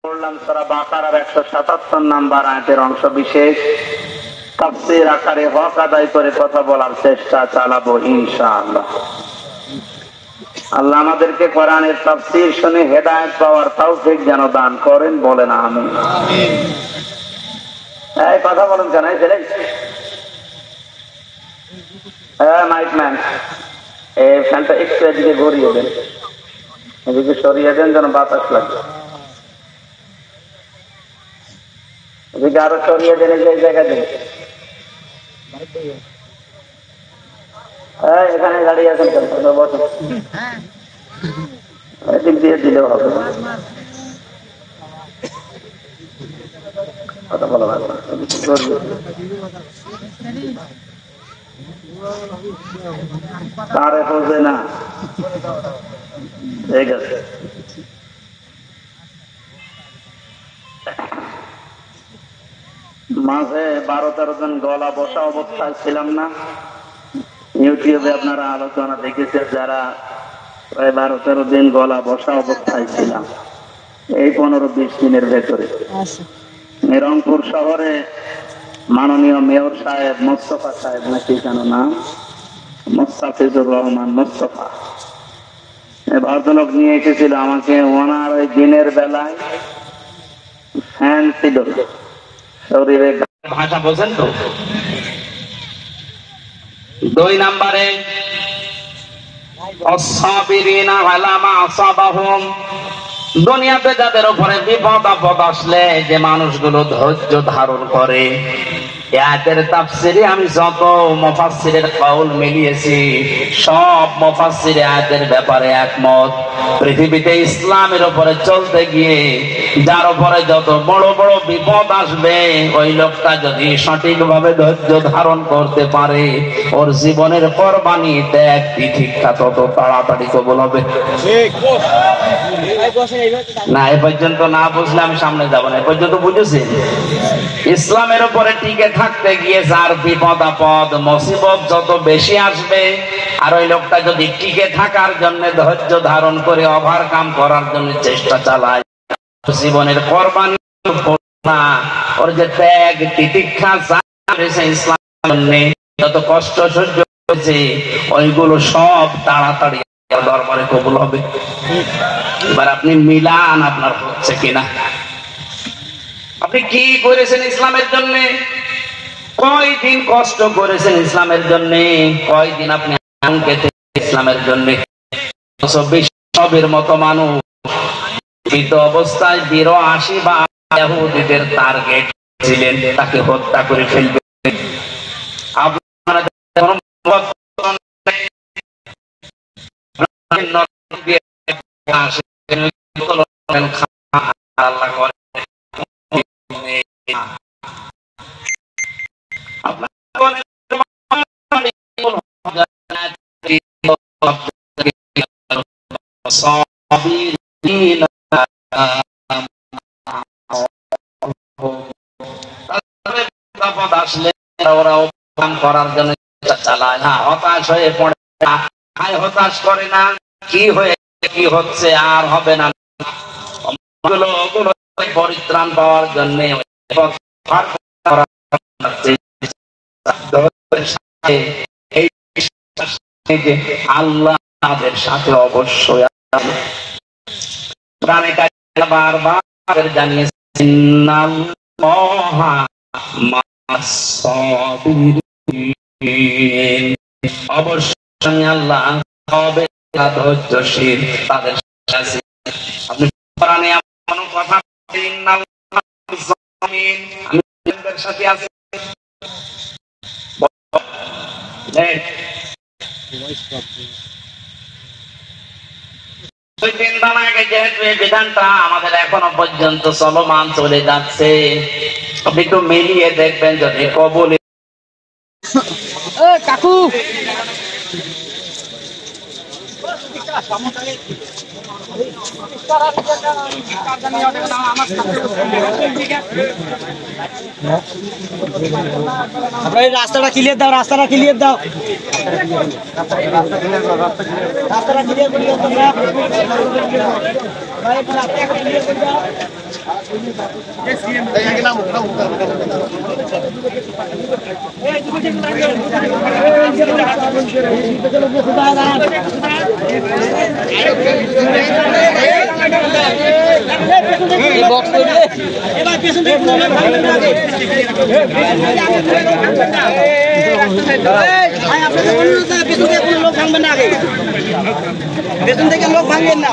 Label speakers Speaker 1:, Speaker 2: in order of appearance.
Speaker 1: পড়লাম সূরা বাকারার 177 নম্বর আয়াতের অংশ বিশেষ তাফসীর আকারে হক আদায় করে কথা বলার চেষ্টা চালাবো ইনশাআল্লাহ। আল্লাহ আমাদেরকে কোরআনের তাফসীর শুনে হেদায়েত পাওয়ার তৌফিক যেন দান করেন, বলেন আমিন। এই কথা বলেন কেন এই ছেলে? মাইক ম্যান, এই ফ্যানটা একটু এদিকে ঘুরিয়ে দেন, এদিকে সরিয়ে দেন যেন বাতাস লাগে। এদিকে আরো সরিয়ে দেন, এই জায়গা দেন। এখানে দাঁড়িয়ে আছেন কেন? বসুন, এদিক দিয়ে দিলেও হবে। কথা বলা লাগবে না, তারে বোঝে না। ঠিক আছে, মাঝে 12-13 জন গলা বসা অবস্থায় ছিলাম না? ইউটিউবে আপনারা আলোচনা দেখেছেন, যারা প্রায় 12-13 দিন গলা বসা অবস্থায় ছিলাম এই 15-20 দিনের ভেতরে। রংপুর শহরে মাননীয় মেয়র সাহেব, মোস্তফা সাহেব নাকি কেন না, মোস্তাফিজুর রহমান মোস্তফা, ভদ্রলোক নিয়ে এসেছিল আমাকে। ওনার ওই দিনের বেলায় ফ্যান ছিল শরীরে, ভাষা বোঝেন তো। 2 নম্বরে আস-সাবিরিনা আলা মা আসাবাহুম, দুনিয়াতে যাদের উপরে বিপদ আপদ আসলে যে মানুষগুলো ধৈর্য ধারণ করে। আয়াতের তাফসীরে আমি যত মুফাসসিরের কওল মিলিয়েছি, সব মুফাসসির আয়াতের ব্যাপারে একমত। পৃথিবীতে ইসলামের উপরে চলতে গিয়ে যার উপরে যত বড় বড় বিপদ আসবে, ওই লোকটা যদি সঠিকভাবে ধৈর্য ধারণ করতে পারে, ওর জীবনের কোরবানি ত্যাগ তিতিক্ষা তত তাড়াতাড়ি কবুল হবে। না, এ পর্যন্ত না বুঝলে আমি সামনে যাব না। এ পর্যন্ত বুঝেছি? ইসলামের উপরে টিকে থাকতে গিয়ে যার বিপদ আপদ মুসিবত যত বেশি আসবে, আর ওই লোকটা যদি টিকে থাকার জন্য ধৈর্য ধারণ করে ওভারকাম করার জন্য চেষ্টা চালায়, জীবনের কোরবানি না, ওর যে ত্যাগ তিতিক্ষা ইসলামের জন্য যত কষ্ট সহ্য করেছে, ওইগুলো সব তাড়াতাড়ি দরবারে কবুল হবে। এবার আপনি মিলান, আপনার হচ্ছে কিনা। আপনি কি করেছেন ইসলামের জন্য? কয়দিন কষ্ট করেছেন ইসলামের জন্য? কয়দিন আপনি ইসলামের জন্য? 20 মতো মানুষ মৃত অবস্থায় 82 বা ইহুদিদের টার্গেট ছিলেন, তাকে হত্যা করে ফেলবে। আপনারা আসলে ওরা করার জন্য চালায়, হতাশ হয়ে পড়ে, হতাশ করে না। কি হয়ে কি হচ্ছে আর হবে না, পরিত্রাণ পাওয়ার জন্য আল্লাহ তাদের সাথে অবশ্যই বারবার জানিয়েছেন অবশ্যই আল্লাহ হবে ধৈর্যশীল তাদের সাথে। আপনি কোরআনে এমন কথা সাথে আছে, যেহেতু এই বিধানটা আমাদের এখনো পর্যন্ত চলমান চলে যাচ্ছে, আপনি একটু মিলিয়ে দেখবেন যদি কবুল। কাকু রাস্তাটা ক্লিয়ার দাও, রাস্তাটা ক্লিয়ার দাও, রাস্তাটা ক্লিয়ার করে দাও।
Speaker 2: পেছন থেকে লোক ভাঙবেন না।